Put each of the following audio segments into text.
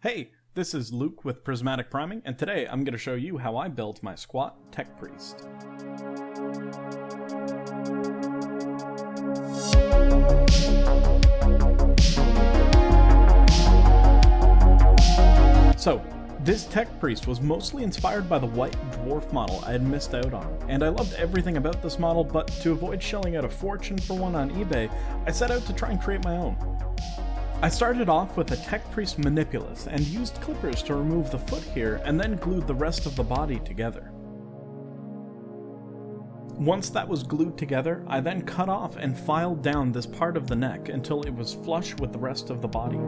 Hey, this is Luke with Prismatic Priming, and today I'm going to show you how I built my squat tech priest. So, this tech priest was mostly inspired by the white dwarf model I had missed out on, and I loved everything about this model, but to avoid shelling out a fortune for one on eBay, I set out to try and create my own. I started off with a tech priest manipulus and used clippers to remove the foot here and then glued the rest of the body together. Once that was glued together, I then cut off and filed down this part of the neck until it was flush with the rest of the body.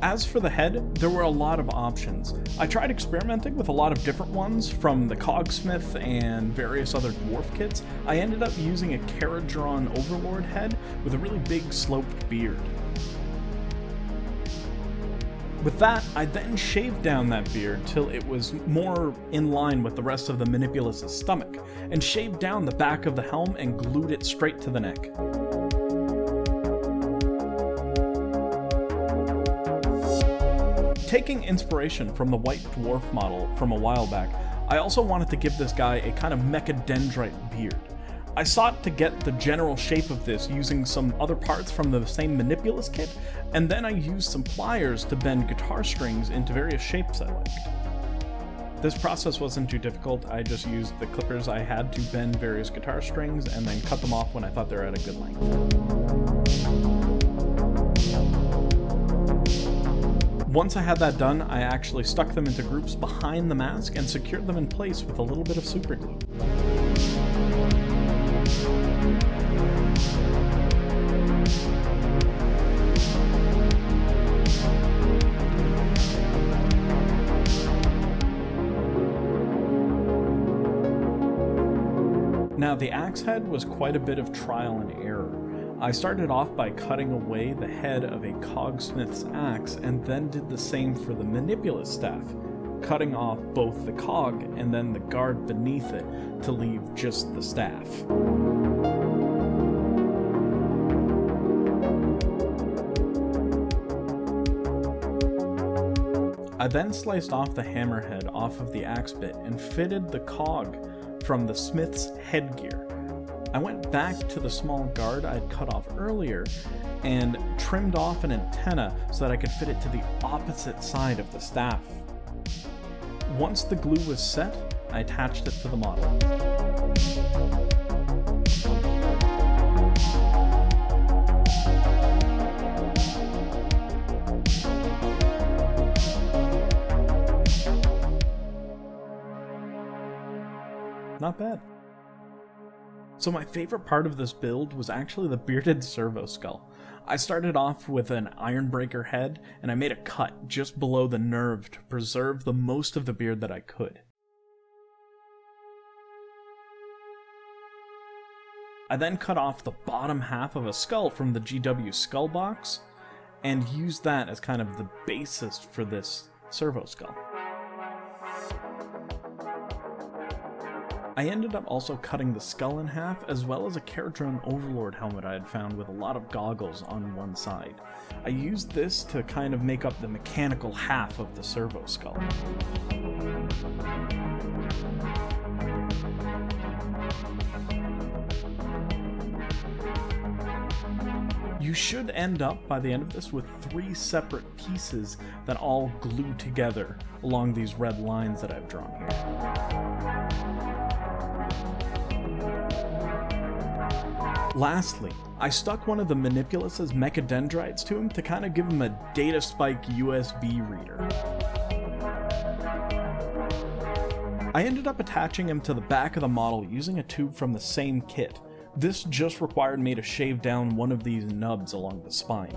As for the head, there were a lot of options. I tried experimenting with a lot of different ones, from the cogsmith and various other dwarf kits. I ended up using a kharadron overlord head with a really big sloped beard. With that, I then shaved down that beard till it was more in line with the rest of the manipulus's stomach, and shaved down the back of the helm and glued it straight to the neck. Taking inspiration from the white dwarf model from a while back, I also wanted to give this guy a kind of mechadendrite beard. I sought to get the general shape of this using some other parts from the same manipulus kit, and then I used some pliers to bend guitar strings into various shapes I liked. This process wasn't too difficult. I just used the clippers I had to bend various guitar strings and then cut them off when I thought they were at a good length. Once I had that done, I actually stuck them into groups behind the mask and secured them in place with a little bit of super glue. Now, the axe head was quite a bit of trial and error. I started off by cutting away the head of a cogsmith's axe and then did the same for the manipulus staff, cutting off both the cog and then the guard beneath it to leave just the staff. I then sliced off the hammerhead off of the axe bit and fitted the cog from the smith's headgear. I went back to the small guard I had cut off earlier and trimmed off an antenna so that I could fit it to the opposite side of the staff. Once the glue was set, I attached it to the model. Not bad. So my favorite part of this build was actually the bearded servo skull. I started off with an ironbreaker head, and I made a cut just below the nerve to preserve the most of the beard that I could. I then cut off the bottom half of a skull from the GW skull box, and used that as kind of the basis for this servo skull. I ended up also cutting the skull in half, as well as a kharadron overlord helmet I had found with a lot of goggles on one side. I used this to kind of make up the mechanical half of the servo skull. You should end up, by the end of this, with 3 separate pieces that all glue together along these red lines that I've drawn here. Lastly, I stuck one of the manipulus's mechadendrites to him to kind of give him a data spike USB reader. I ended up attaching him to the back of the model using a tube from the same kit. This just required me to shave down one of these nubs along the spine.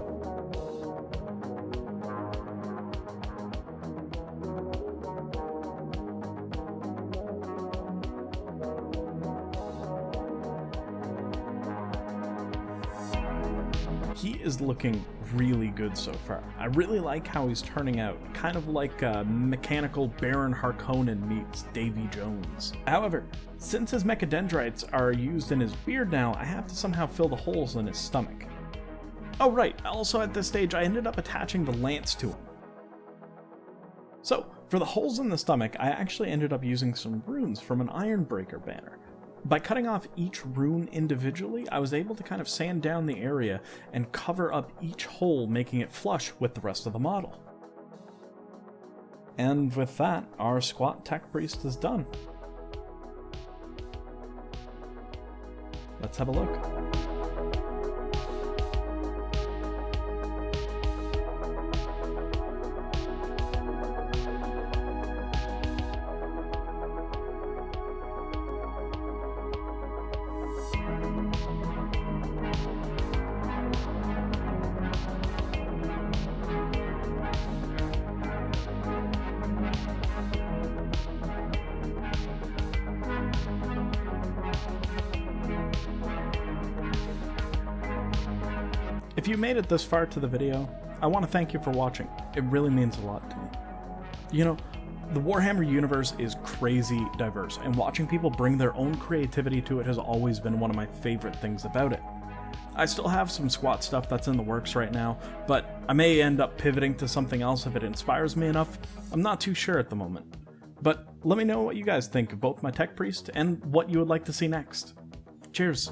He is looking really good so far. I really like how he's turning out, kind of like a mechanical Baron Harkonnen meets Davy Jones. However, since his mechadendrites are used in his beard now, I have to somehow fill the holes in his stomach. Oh right, also at this stage I ended up attaching the lance to him. So, for the holes in the stomach, I actually ended up using some runes from an Ironbreaker banner. By cutting off each rune individually, I was able to kind of sand down the area and cover up each hole, making it flush with the rest of the model. And with that, our squat tech priest is done. Let's have a look. If you made it this far to the video, I want to thank you for watching. It really means a lot to me. You know, the Warhammer universe is crazy diverse, and watching people bring their own creativity to it has always been one of my favorite things about it. I still have some squat stuff that's in the works right now, but I may end up pivoting to something else if it inspires me enough. I'm not too sure at the moment. But let me know what you guys think of both my tech priest and what you would like to see next. Cheers!